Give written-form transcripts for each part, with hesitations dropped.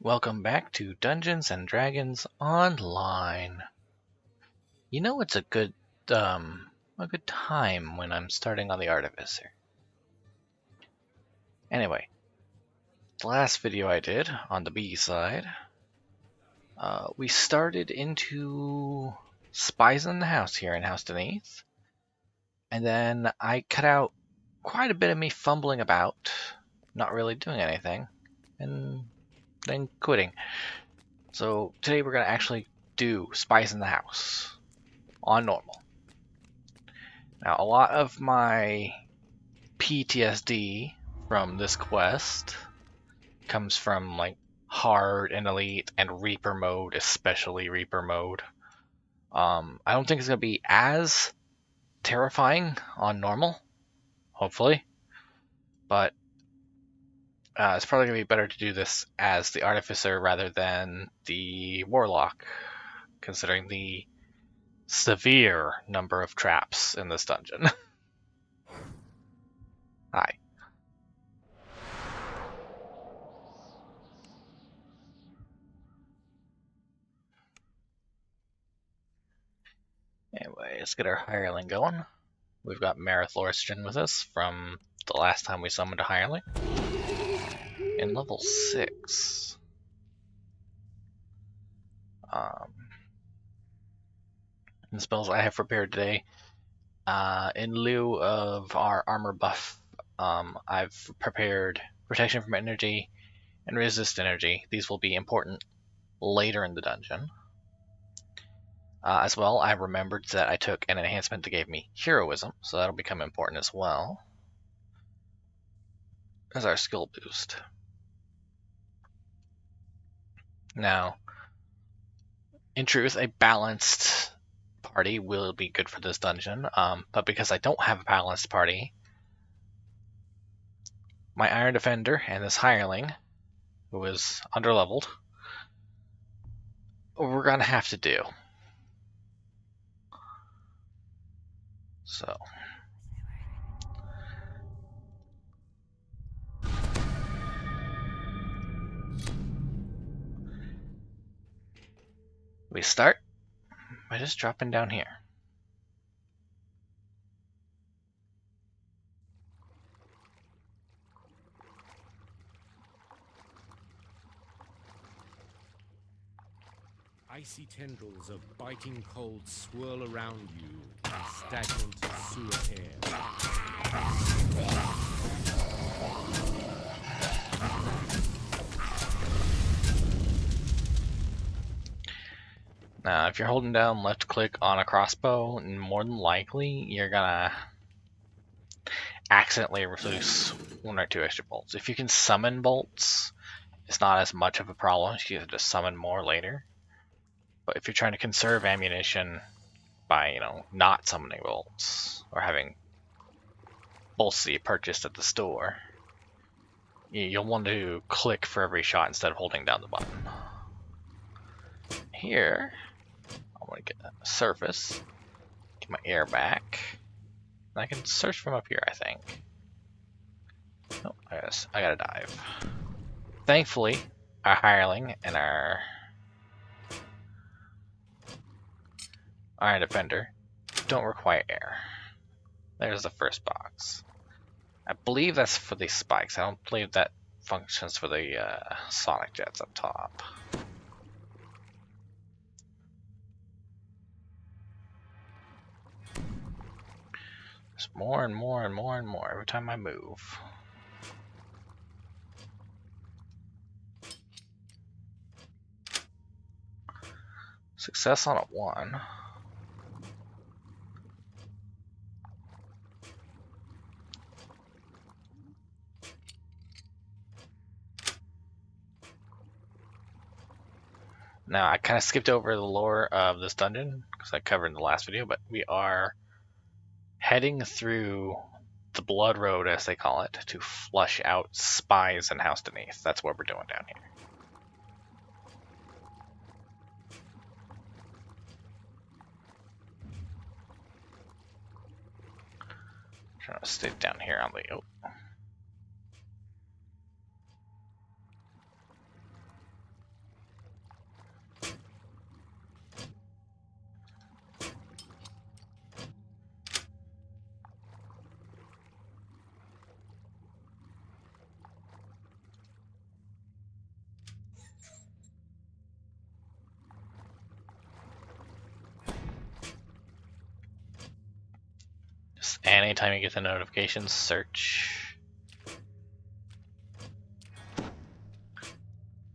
Welcome back to Dungeons and Dragons Online. You know it's a good time when I'm starting on the Artificer. Anyway, the last video I did on the B side, we started into Spies in the House here in House Denise, and then I cut out quite a bit of me fumbling about, not really doing anything, and then quitting. So today we're going to actually do Spies in the House on normal. Now, a lot of my PTSD from this quest comes from like hard and elite and Reaper mode, especially Reaper mode. I don't think it's going to be as terrifying on normal, hopefully, but it's probably going to be better to do this as the Artificer rather than the Warlock, considering the severe number of traps in this dungeon. Hi. Anyway, let's get our hireling going. We've got Marith Lorstrin with us from the last time we summoned a hireling. In level 6. The spells I have prepared today, in lieu of our armor buff, I've prepared Protection from Energy and Resist Energy. These will be important later in the dungeon. As well, I remembered that I took an enhancement that gave me Heroism, so that'll become important as well as our skill boost. Now, in truth, a balanced party will be good for this dungeon, but because I don't have a balanced party, my Iron Defender and this hireling, who is underleveled, we're gonna have to do. So. We start by just dropping down here. Icy tendrils of biting cold swirl around you in stagnant sewer air. Now, if you're holding down left click on a crossbow, more than likely you're gonna accidentally release 1 or 2 extra bolts. If you can summon bolts, it's not as much of a problem. You can just summon more later. But if you're trying to conserve ammunition by, not summoning bolts or having bolts that you purchased at the store, you'll want to click for every shot instead of holding down the button. Here, I want to get a surface, get my air back, and I can search from up here, I think. Oh, I gotta dive. Thankfully, our hireling and our Iron Defender don't require air. There's the first box. I believe that's for the spikes. I don't believe that functions for the sonic jets up top. There's more and more and more and more every time I move. Success on a 1. Now, I kind of skipped over the lore of this dungeon because I covered in the last video, but we are heading through the Blood Road, as they call it, to flush out Spies in House Denise. That's what we're doing down here. Trying to stay down here on the... anytime you get the notifications, search.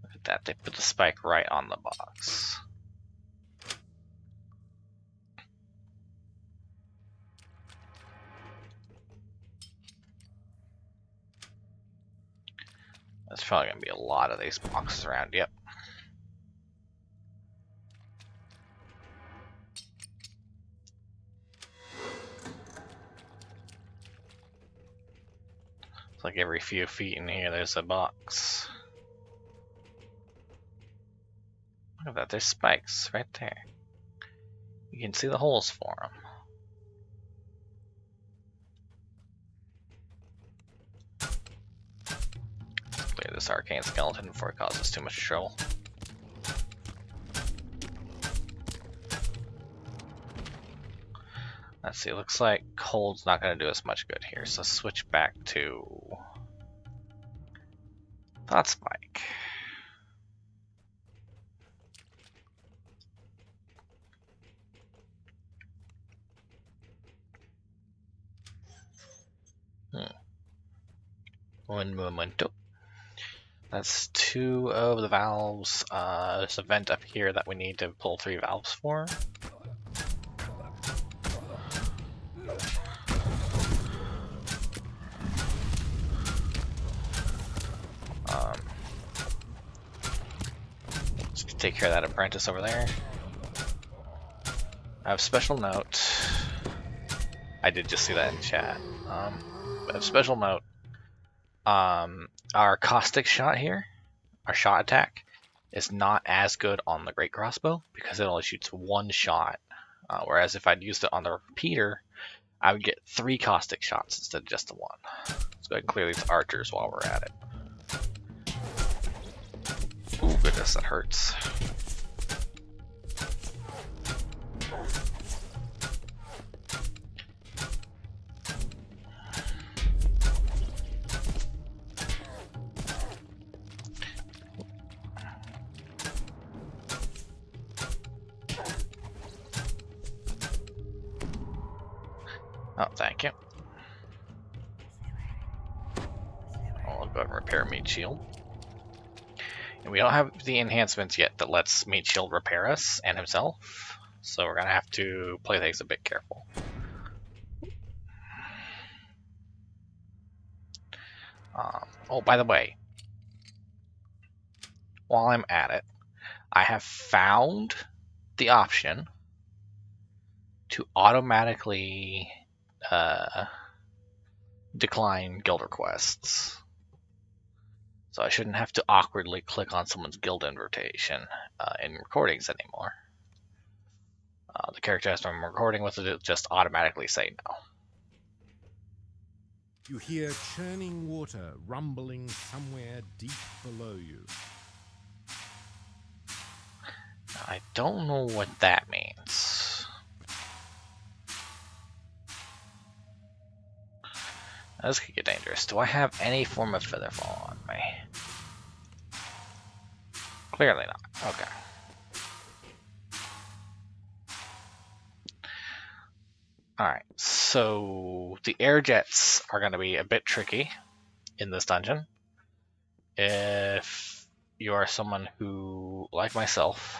Look at that, they put the spike right on the box. There's probably going to be a lot of these boxes around, yep. It's like every few feet in here there's a box. Look at that, there's spikes right there. You can see the holes for them. Clear this arcane skeleton before it causes too much trouble. Let's see, looks like cold's not going to do us much good here, so switch back to Thought Spike. Un momento. That's 2 of the valves. There's a vent up here that we need to pull 3 valves for. Let's take care of that apprentice over there. I have a special note. I did just see that in chat. I have a special note. Our caustic shot here, our shot attack, is not as good on the great crossbow because it only shoots 1 shot. Whereas if I'd used it on the repeater, I would get 3 caustic shots instead of just the 1. Let's go ahead and clear these archers while we're at it. Ooh, goodness, that hurts. Oh, thank you. I'll go ahead and repair meat shield. And we don't have the enhancements yet that lets meat shield repair us and himself, so we're gonna have to play things a bit careful. Oh, by the way, while I'm at it, I have found the option to automatically decline guild requests. So I shouldn't have to awkwardly click on someone's guild invitation in recordings anymore. The character I'm recording with will just automatically say no. You hear churning water rumbling somewhere deep below you. I don't know what that means. Now, this could get dangerous. Do I have any form of featherfall on me? Clearly not. Okay. Alright, so the air jets are going to be a bit tricky in this dungeon. If you are someone who, like myself,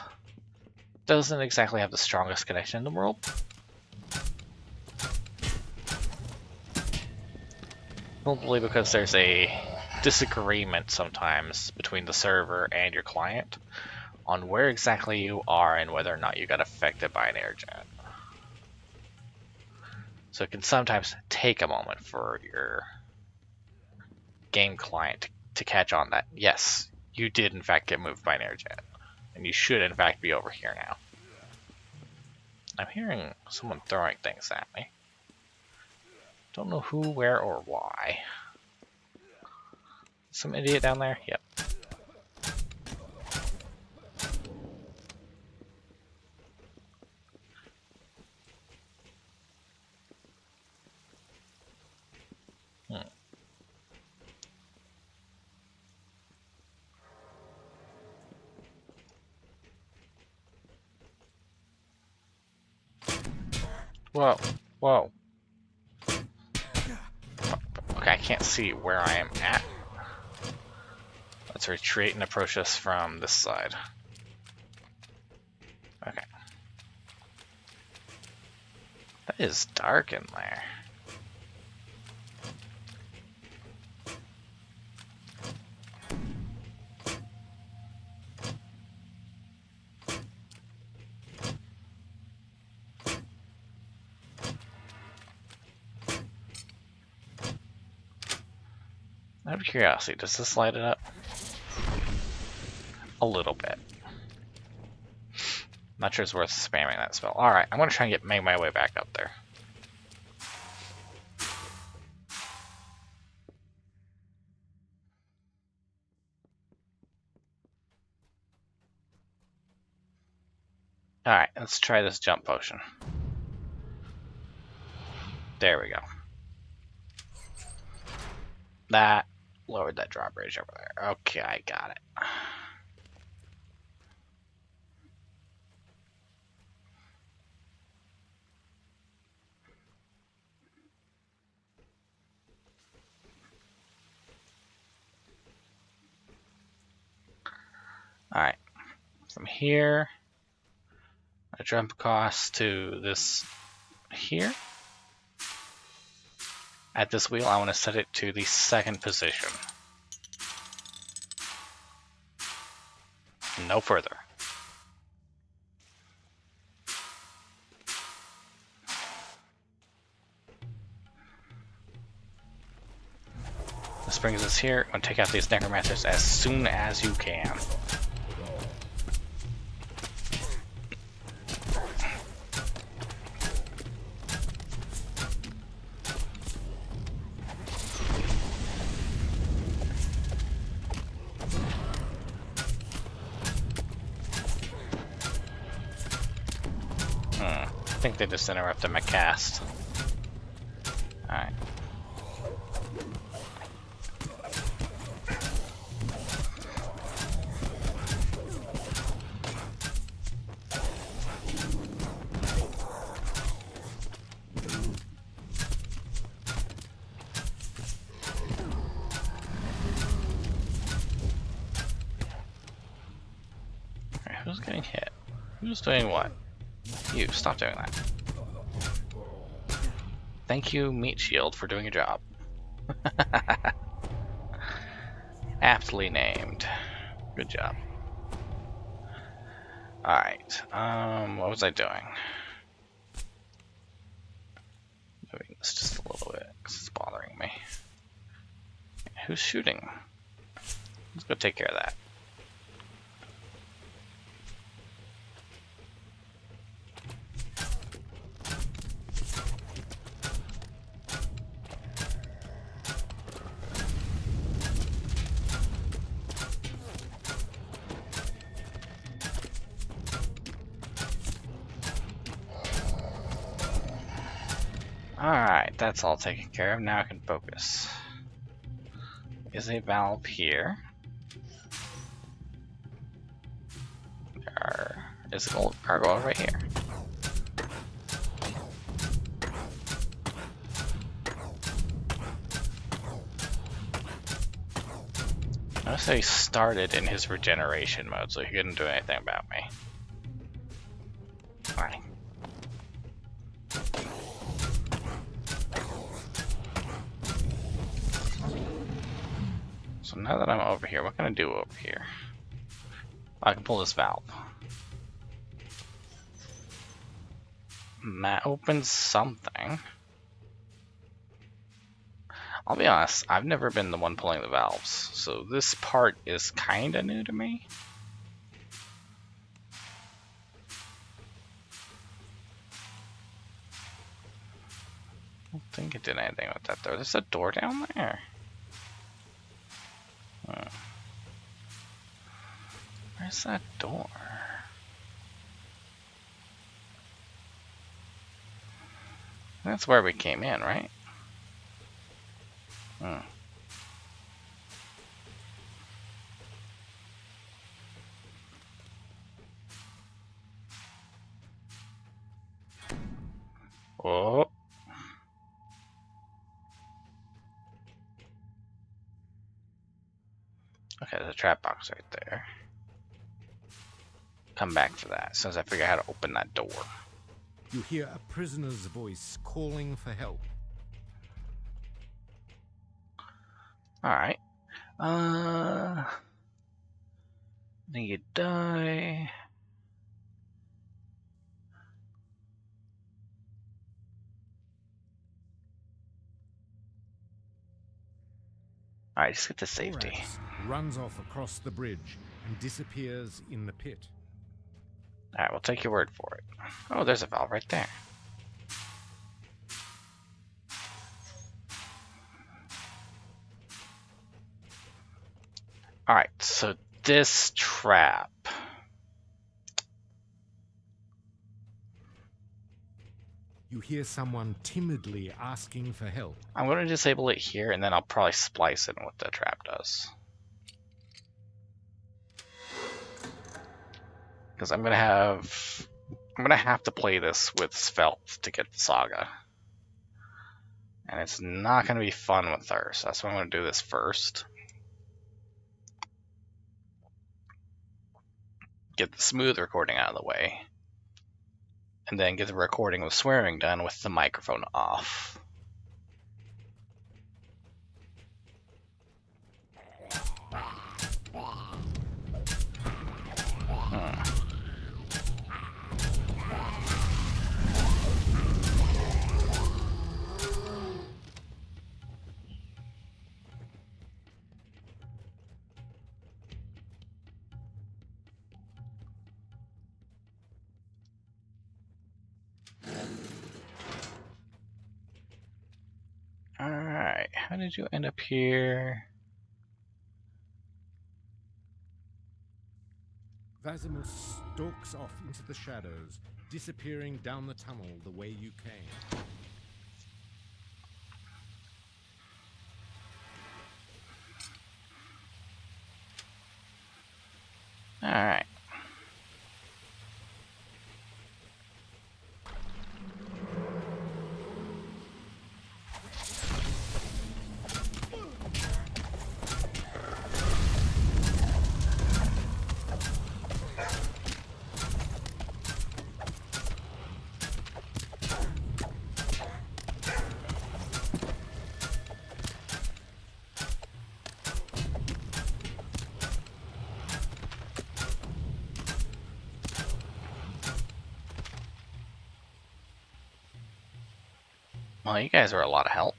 doesn't exactly have the strongest connection in the world. Probably because there's a disagreement sometimes between the server and your client on where exactly you are and whether or not you got affected by an air jet. So it can sometimes take a moment for your game client to catch on that, yes, you did in fact get moved by an air jet. And you should in fact be over here now. I'm hearing someone throwing things at me. Don't know who, where, or why. Some idiot down there? Yep. Whoa, whoa. can't see where I am at. Let's retreat and approach us from this side. Okay. That is dark in there. Out of curiosity, does this light it up? A little bit. Not sure it's worth spamming that spell. Alright, I'm gonna try and make my way back up there. Alright, let's try this jump potion. There we go. That lowered that drawbridge over there. Okay, I got it. Alright, from here, I jump across to this here. At this wheel, I want to set it to the second position. No further. This brings us here. I'm going to take out these necromancers as soon as you can. I think they just interrupted my cast. Alright. Alright, who's getting hit? Who's doing what? You, stop doing that. Thank you, Meat Shield, for doing your job. Aptly named. Good job. Alright, what was I doing? Moving this just a little bit, because it's bothering me. Who's shooting? Let's go take care of that. Alright, that's all taken care of. Now I can focus. Is a valve here. There is a gold cargo right here. Notice he started in his regeneration mode, so he couldn't do anything about me. Alright. So now that I'm over here, what can I do over here? I can pull this valve. And that opens something. I'll be honest, I've never been the one pulling the valves, so this part is kinda new to me. I don't think it did anything with that though. There's a door down there. Where's that door? That's where we came in, right? Oh. Okay, there's a trap box right there. Come back for that as soon as I figure out how to open that door. You hear a prisoner's voice calling for help. Alright. Then you die. Alright, just get to safety. Thorax runs off across the bridge and disappears in the pit. Alright, we'll take your word for it. Oh, there's a valve right there. Alright, so this trap. You hear someone timidly asking for help. I'm going to disable it here, and then I'll probably splice it in what the trap does. Because I'm going to have to play this with Svelte to get the saga. And it's not going to be fun with her, so that's why I'm going to do this first. Get the smooth recording out of the way. And then get the recording with swearing done with the microphone off. Alright, how did you end up here? Vasimus stalks off into the shadows, disappearing down the tunnel the way you came. Alright. Well, you guys are a lot of help.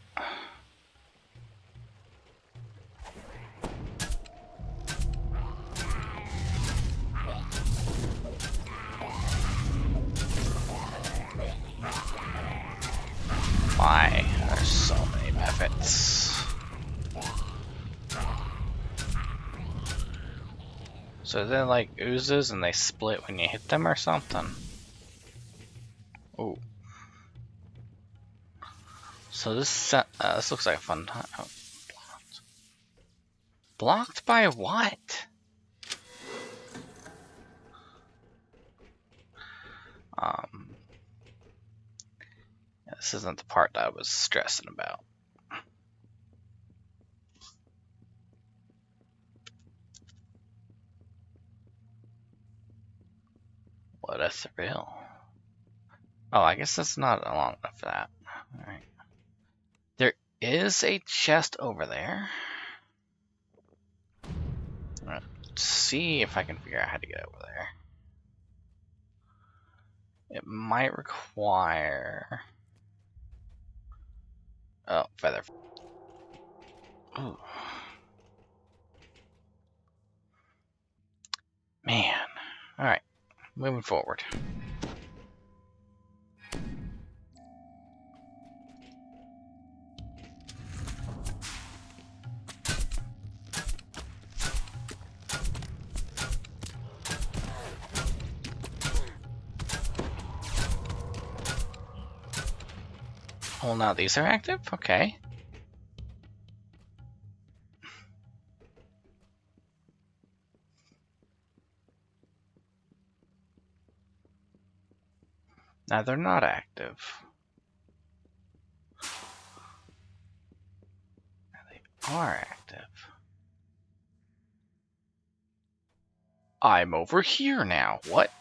Why? There's so many methods. So they're like oozes and they split when you hit them or something? Ooh. So this looks like a fun time. Oh, blocked. Blocked by what? Yeah, this isn't the part that I was stressing about. What a thrill. Oh, I guess that's not long enough for that. Alright. There is a chest over there. Let's see if I can figure out how to get over there. It might require... Oh, feather. Ooh. Man. Alright, moving forward. Oh, now these are active? Okay. Now they're not active. Now they are active. I'm over here now. What?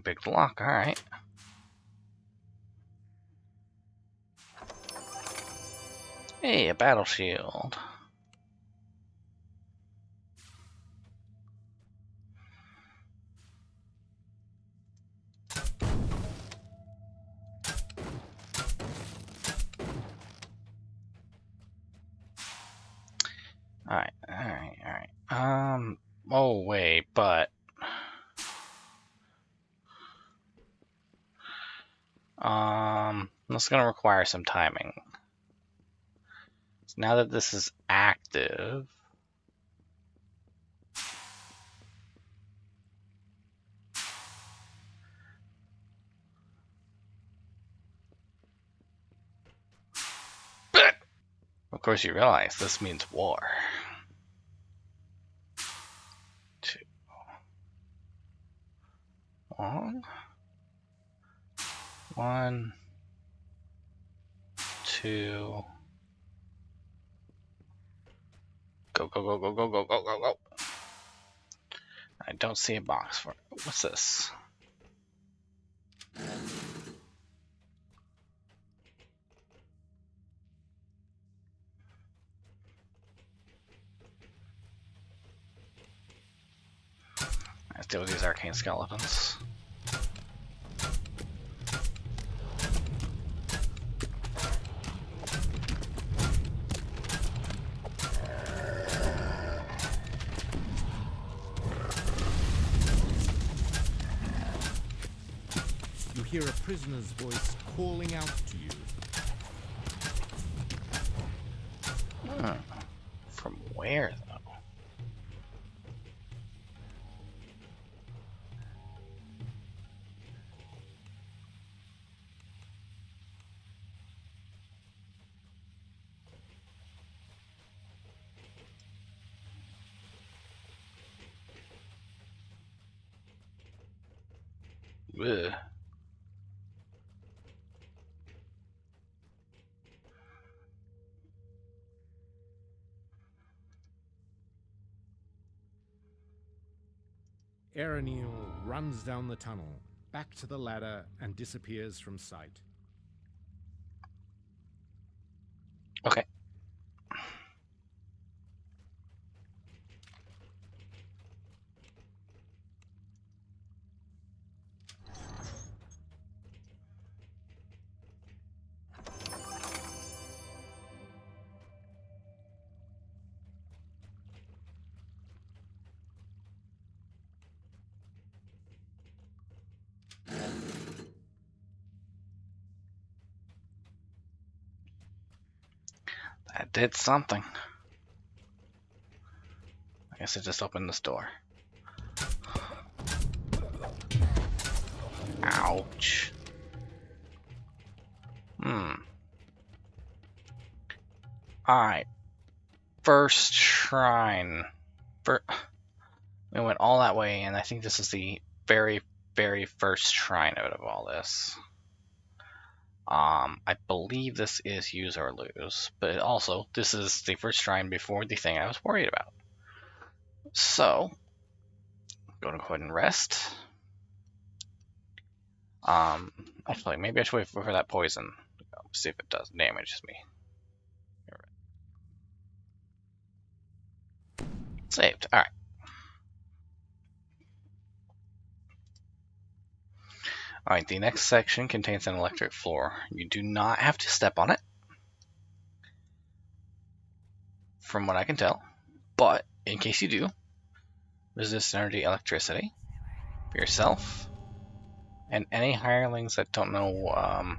Big block, alright. Hey, a battle shield. Alright. Oh wait, but that's gonna require some timing. So now that this is active, of course you realize this means war. 2, 1, 1, 2. Go, go, go, go, go, go, go, go, go. I don't see a box for it. What's this? Let's deal with these arcane skeletons. You hear a prisoner's voice calling out to you. From where, though? Ugh. Erenil runs down the tunnel, back to the ladder, and disappears from sight. Okay. That did something. I guess it just opened this door. Ouch. Alright. First shrine. We went all that way, and I think this is the very, very first shrine out of all this. I believe this is use or lose, but also, this is the first shrine before the thing I was worried about. So, I'm going to go ahead and rest. Actually, maybe I should wait for that poison. See if it does damage me. Saved. Alright. Alright, the next section contains an electric floor. You do not have to step on it, from what I can tell, but in case you do, resist energy electricity for yourself and any hirelings that don't know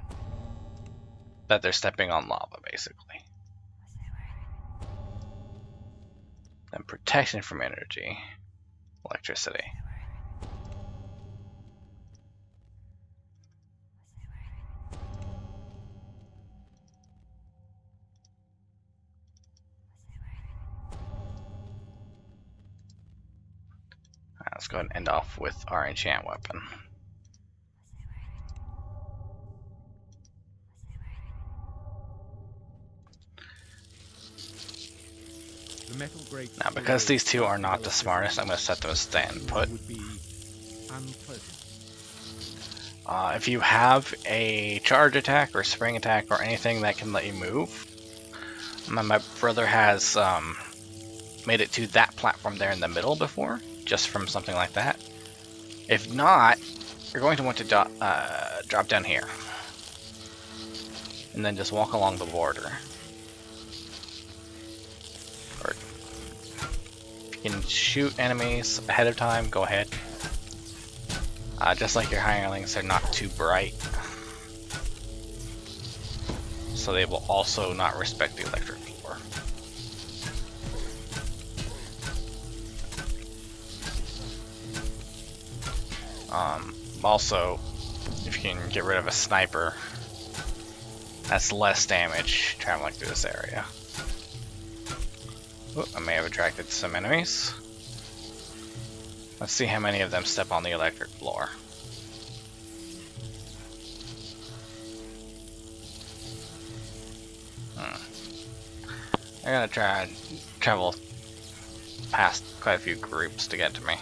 that they're stepping on lava, basically. Then protection from energy electricity. Alright, let's go ahead and end off with our enchant weapon. metal grate Now, because these two are not the relatively smartest, I'm going to set them as stand put. would be unpleasant. If you have a charge attack or spring attack or anything that can let you move, my brother has made it to that platform there in the middle before, just from something like that. If not, you're going to want to drop down here. And then just walk along the border. Or if you can shoot enemies ahead of time, go ahead. Just like your hirelings, they're not too bright. So they will also not respect the electric floor. Also, if you can get rid of a sniper, that's less damage traveling through this area. Ooh, I may have attracted some enemies. Let's see how many of them step on the electric floor. They're gonna try and travel past quite a few groups to get to me.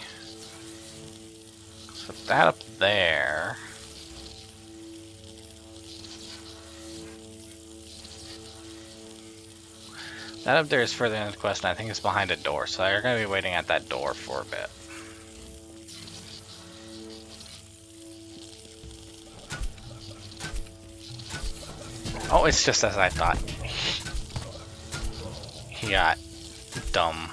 So that up there. That up there is further in the quest, and I think it's behind a door, so you're gonna be waiting at that door for a bit. Oh, it's just as I thought. He got dumb.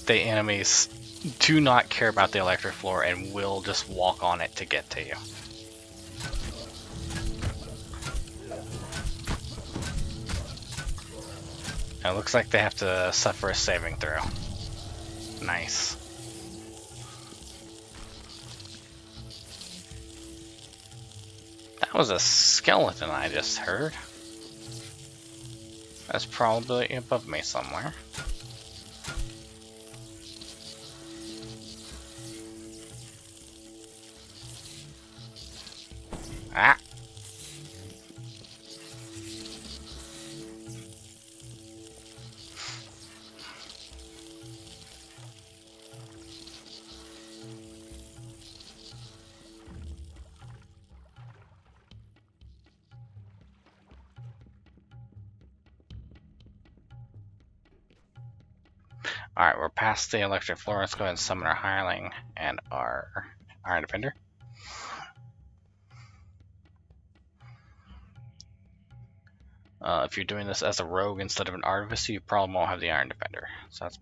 The enemies do not care about the electric floor and will just walk on it to get to you. It looks like they have to suffer a saving throw. Nice. That was a skeleton I just heard. That's probably above me somewhere. Ah! Alright, we're past the electric floor. Let's go ahead and summon our hireling and our Iron Defender. If you're doing this as a rogue instead of an artificer, you probably won't have the Iron Defender. So that's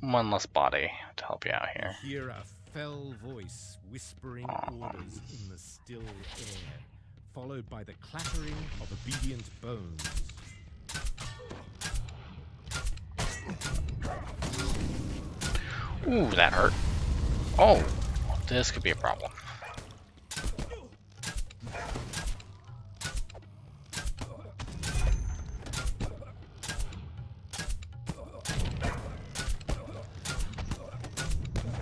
one less body to help you out here. Hear a fell voice whispering orders in the still air, followed by the clattering of obedient bones. Ooh, that hurt. Oh, this could be a problem.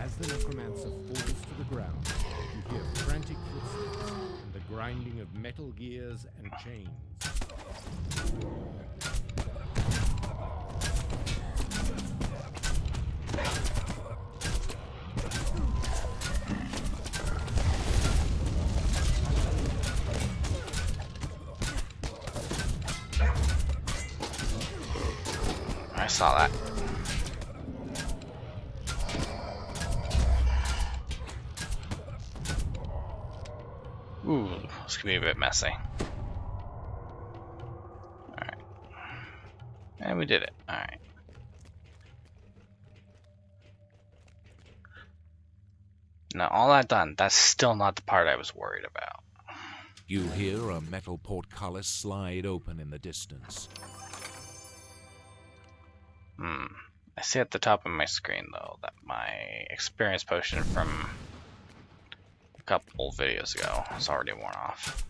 As the necromancer falls to the ground, you hear frantic footsteps and the grinding of metal gears and chains. I saw that. Ooh, this could be a bit messy. Alright. And we did it. Alright. Now, all that done, that's still not the part I was worried about. You hear a metal portcullis slide open in the distance. I see at the top of my screen, though, that my experience potion from a couple videos ago is already worn off.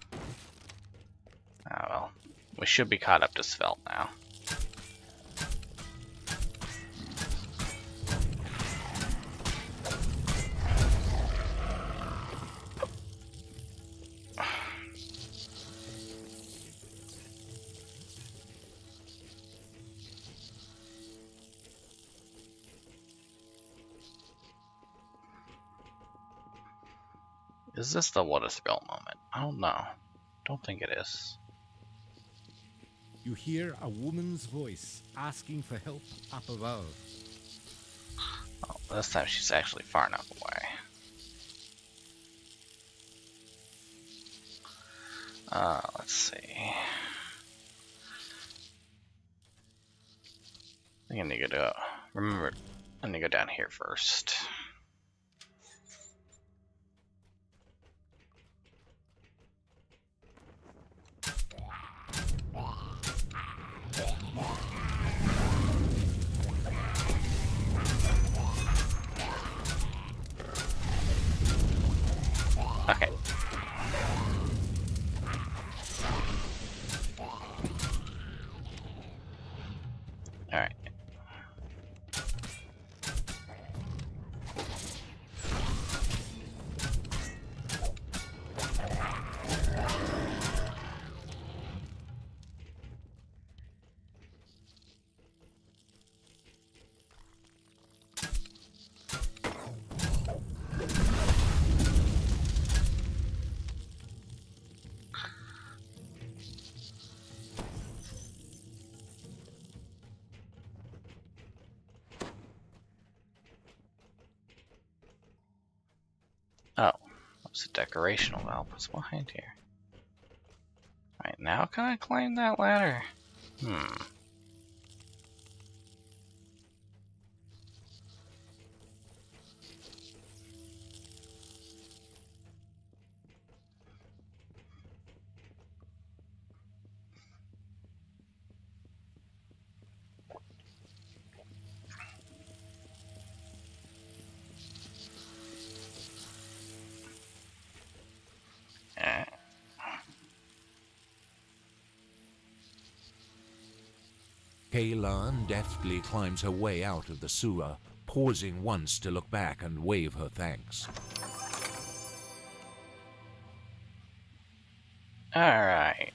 Ah, well. We should be caught up to Svelte now. Is this the what a thrill moment? I don't know. Don't think it is. You hear a woman's voice asking for help up above. Oh, this time she's actually far enough away. Let's see. I think I need to go. Remember, I need to go down here first. Okay. Alright. Oh, that's a decorational valve. What's behind here? Alright, now can I climb that ladder? Eh. Kaylan deftly climbs her way out of the sewer, pausing once to look back and wave her thanks. Alright.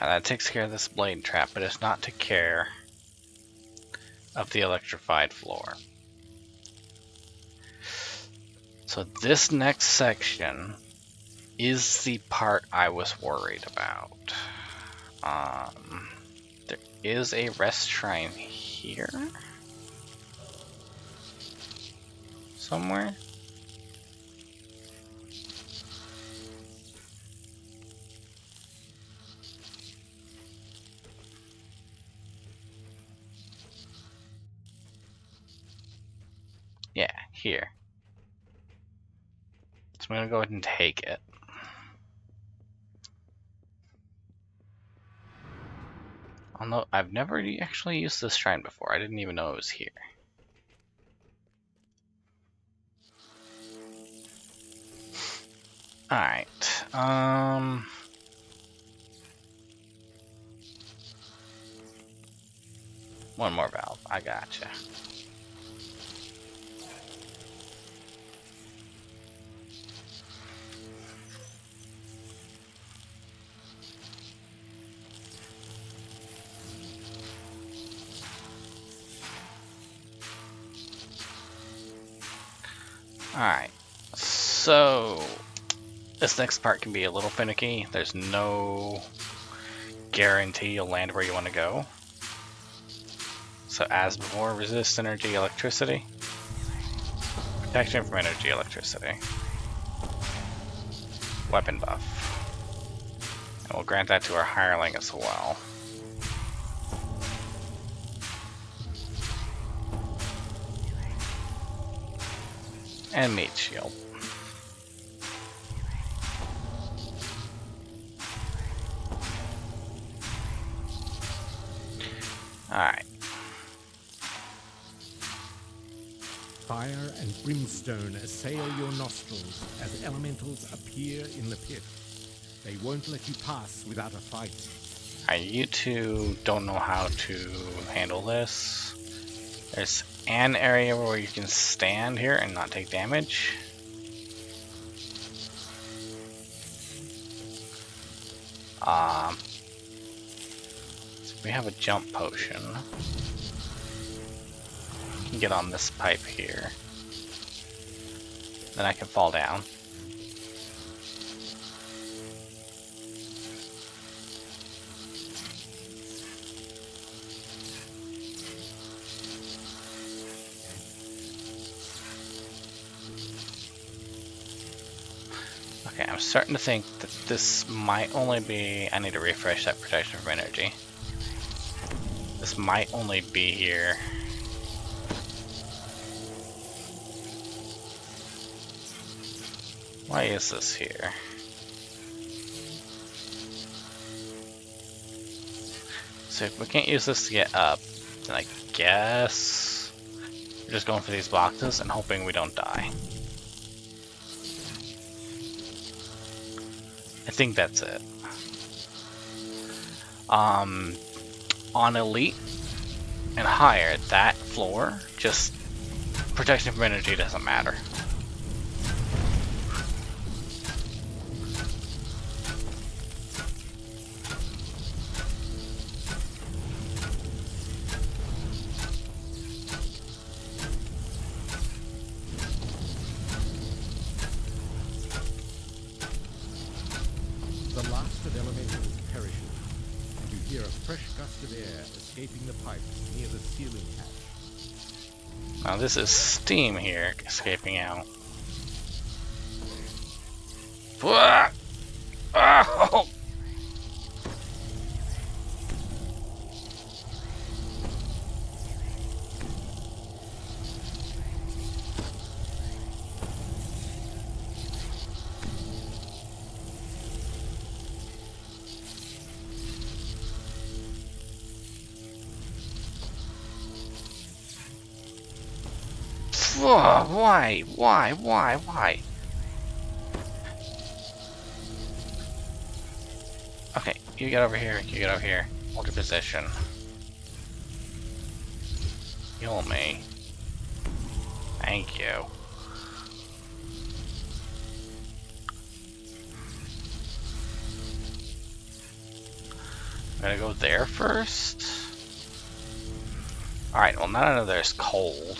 That takes care of this blade trap, but it's not to care of the electrified floor. So this next section is the part I was worried about. There is a rest shrine here somewhere. Yeah, here. So I'm gonna go ahead and take it. Although I've never actually used this shrine before. I didn't even know it was here. Alright. One more valve. I gotcha. Alright, so this next part can be a little finicky. There's no guarantee you'll land where you want to go. So as before, resist energy, electricity. Protection from energy, electricity. Weapon buff. And we'll grant that to our hireling as well. And meat shield. Alright. Fire and brimstone assail your nostrils as elementals appear in the pit. They won't let you pass without a fight. Alright, you two don't know how to handle this. There's an area where you can stand here and not take damage. So we have a jump potion. I can get on this pipe here. Then I can fall down. Okay, I'm starting to think that this might only be... I need to refresh that protection from energy. This might only be here. Why is this here? So if we can't use this to get up, then I guess we're just going for these boxes and hoping we don't die. I think that's it. On Elite and higher, that floor, just protection from energy doesn't matter. The last of elementals perishes. You hear a fresh gust of air escaping the pipes near the ceiling hatch. Now this is steam here escaping out. Oh! Why? Why? Okay, you get over here, you get over here. Hold your position. Heal me. Thank you. I'm gonna go there first. Alright, well none of there's cold.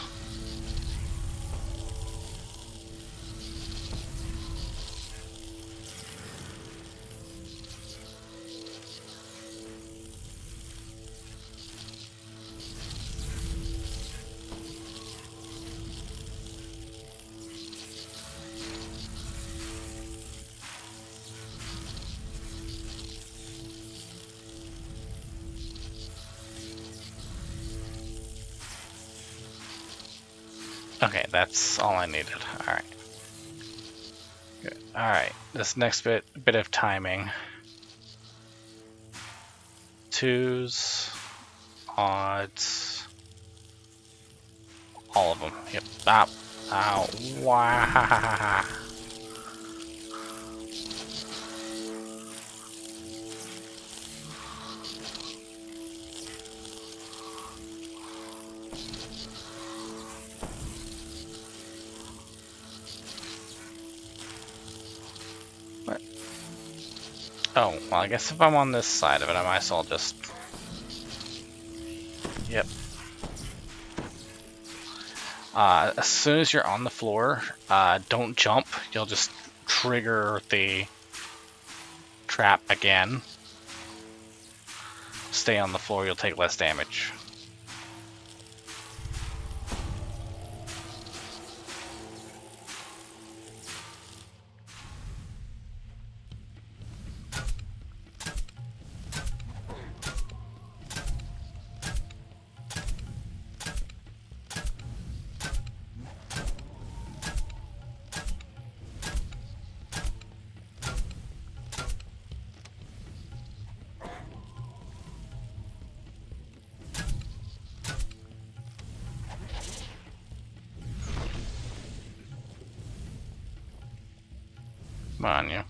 Okay, that's all I needed. Alright. Good. Alright, this next bit of timing. Twos, odds, all of them. Yep. Ow. Ow. Wow. What? Oh, well, I guess if I'm on this side of it, I might as well just... Yep. As soon as you're on the floor, don't jump. You'll just trigger the trap again. Stay on the floor, you'll take less damage. Come on, you.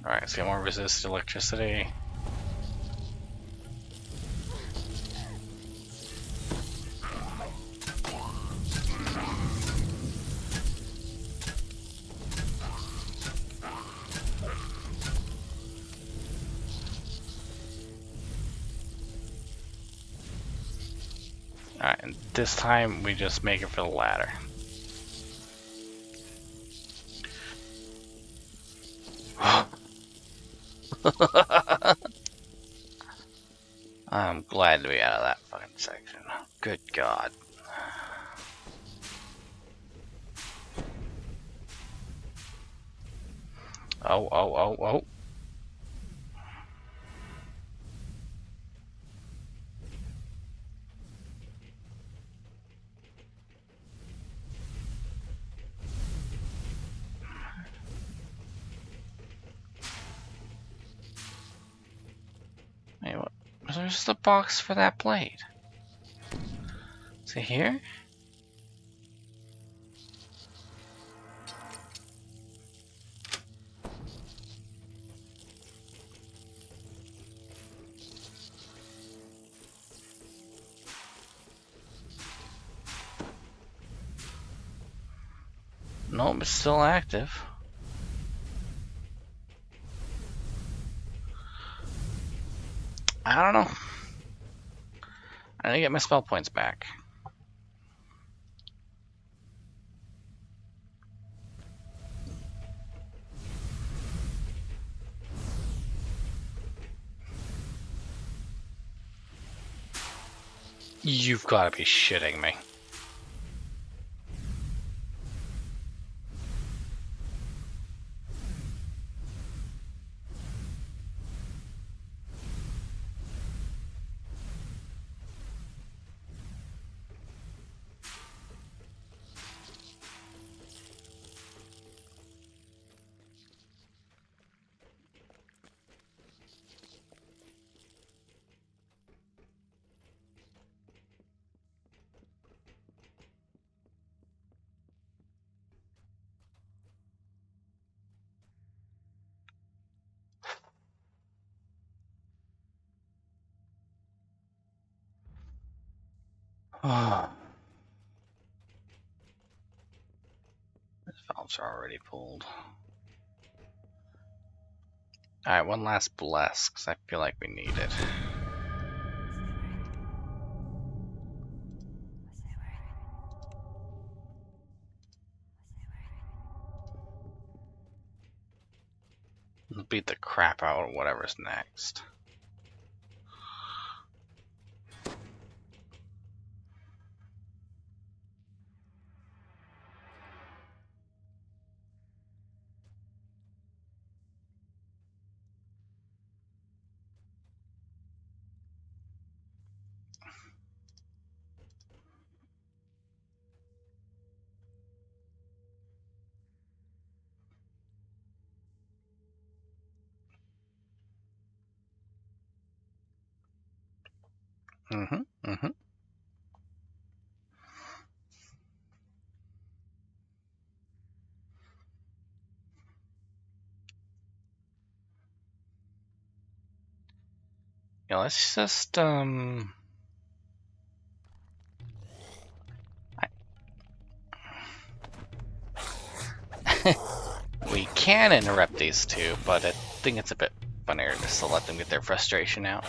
Alright, let's get more resist electricity. Alright, and this time we just make it for the ladder. I'm glad to be out of that fucking section. Good God. Oh, oh, oh, oh. Hey, what? There's the box for that blade. Is it here? Nope, it's still active. I don't know. I need to get my spell points back. You've got to be shitting me. These valves are already pulled. Alright, one last bless, because I feel like we need it. We'll beat the crap out of whatever's next. Yeah, let's just, we can interrupt these two, but I think it's a bit funnier just to let them get their frustration out.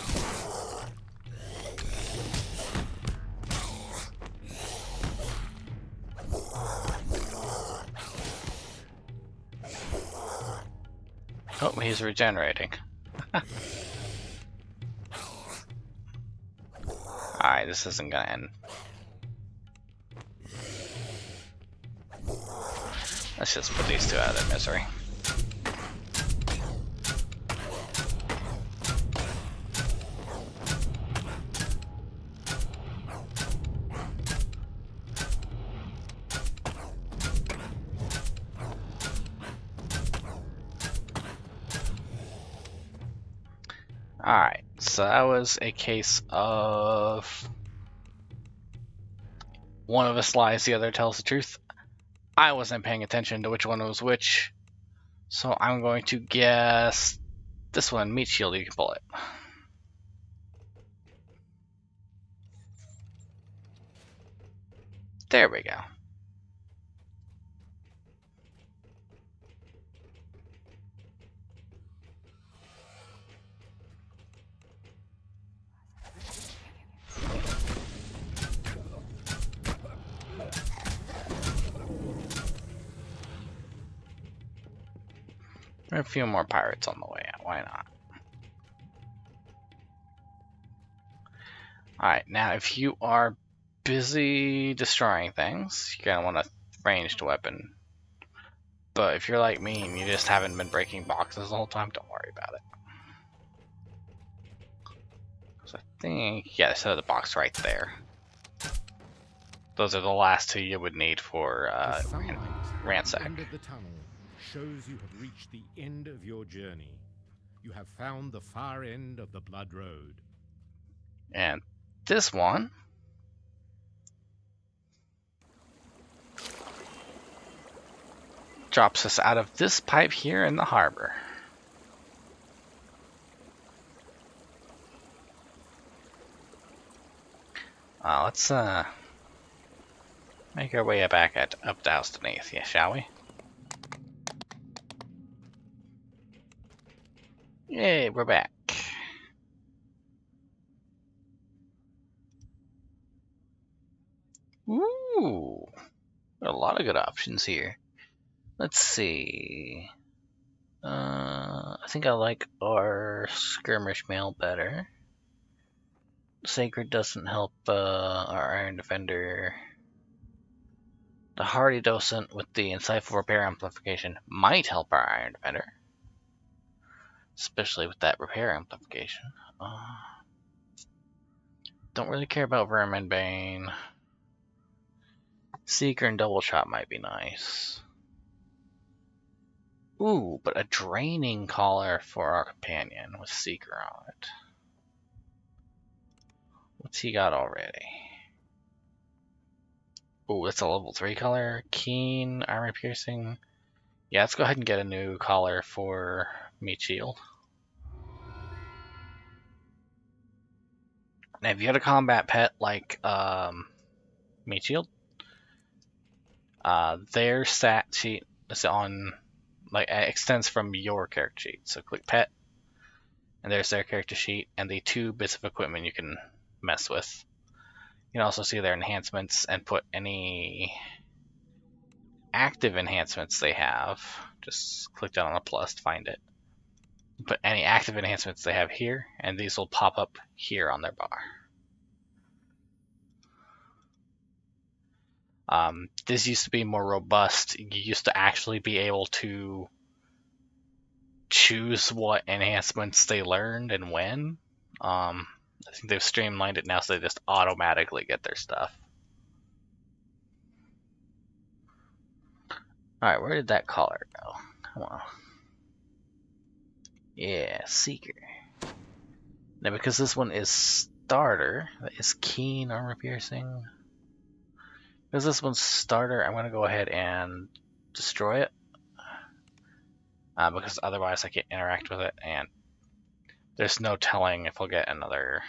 Oh, he's regenerating. Alright, this isn't gonna end. Let's just put these two out of their misery. Alright, so that was a case of one of us lies, the other tells the truth. I wasn't paying attention to which one was which, So I'm going to guess this one, meat shield, you can pull it. There we go. There are a few more pirates on the way out, why not? Alright, now if you are busy destroying things, you're gonna want a ranged weapon. But if you're like me and you just haven't been breaking boxes the whole time, don't worry about it. So I think, yeah, so the box right there. Those are the last two you would need for The sunlight ransack. at the end of the tunnel shows you have reached the end of your journey. You have found the far end of the Blood Road. And this one drops us out of this pipe here in the harbor. Let's make our way back up to House Beneath, yeah, shall we? Yay, we're back. Ooh, a lot of good options here. Let's see. I think I like our skirmish mail better. Sacred doesn't help our Iron Defender. The Hardy Docent with the Insightful Repair Amplification might help our Iron Defender. Especially with that repair amplification. Don't really care about Vermin Bane. Seeker and Double Shot might be nice. Ooh, but a Draining Collar for our companion with Seeker on it. What's he got already? Ooh, that's a level 3 collar. Keen, Armor Piercing. Yeah, let's go ahead and get a new collar for Meat Shield. Now, if you had a combat pet like Meat Shield, their stat sheet is on, like, extends from your character sheet. So click Pet, and there's their character sheet and the 2 bits of equipment you can mess with. You can also see their enhancements and put any active enhancements they have. Just click down on the plus to find it. Put any active enhancements they have here, and these will pop up here on their bar. This used to be more robust. You used to actually be able to choose what enhancements they learned and when. I think they've streamlined it now so they just automatically get their stuff. Alright, where did that collar go? Come on. Yeah, Seeker. Now, because this one is starter, that is Keen, Armor Piercing. Because this one's starter, I'm going to go ahead and destroy it. Because otherwise I can't interact with it, and there's no telling if I'll get another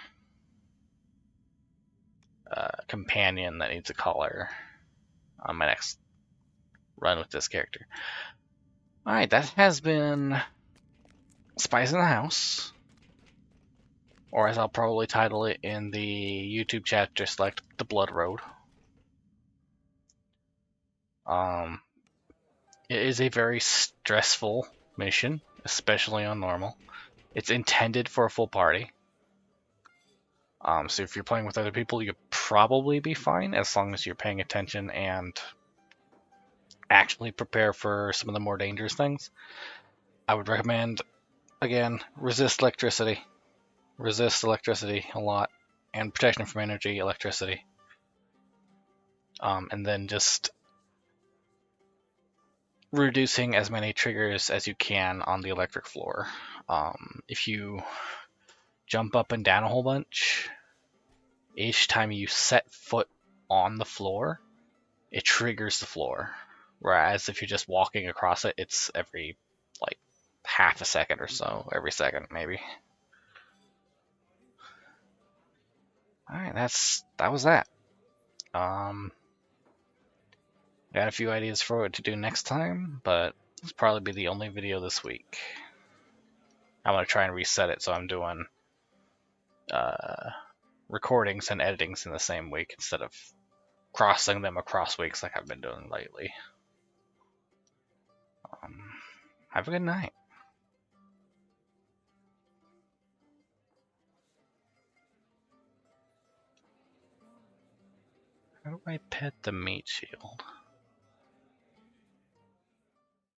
companion that needs a collar on my next run with this character. Alright, that has been Spies in the House. Or as I'll probably title it in the YouTube chat, just like The Blood Road. It is a very stressful mission, especially on normal. It's intended for a full party. So if you're playing with other people, you'll probably be fine as long as you're paying attention and actually prepare for some of the more dangerous things. I would recommend, again, resist electricity. Resist electricity a lot. And protection from energy, electricity. And then just reducing as many triggers as you can on the electric floor. If you jump up and down a whole bunch, each time you set foot on the floor, it triggers the floor. Whereas if you're just walking across it, it's every like half a second or so, every second maybe. Alright, that was that. Got a few ideas for what to do next time, but this will probably be the only video this week. I'm gonna try and reset it so I'm doing recordings and editings in the same week instead of crossing them across weeks like I've been doing lately. Have a good night. How do I pet the meat shield?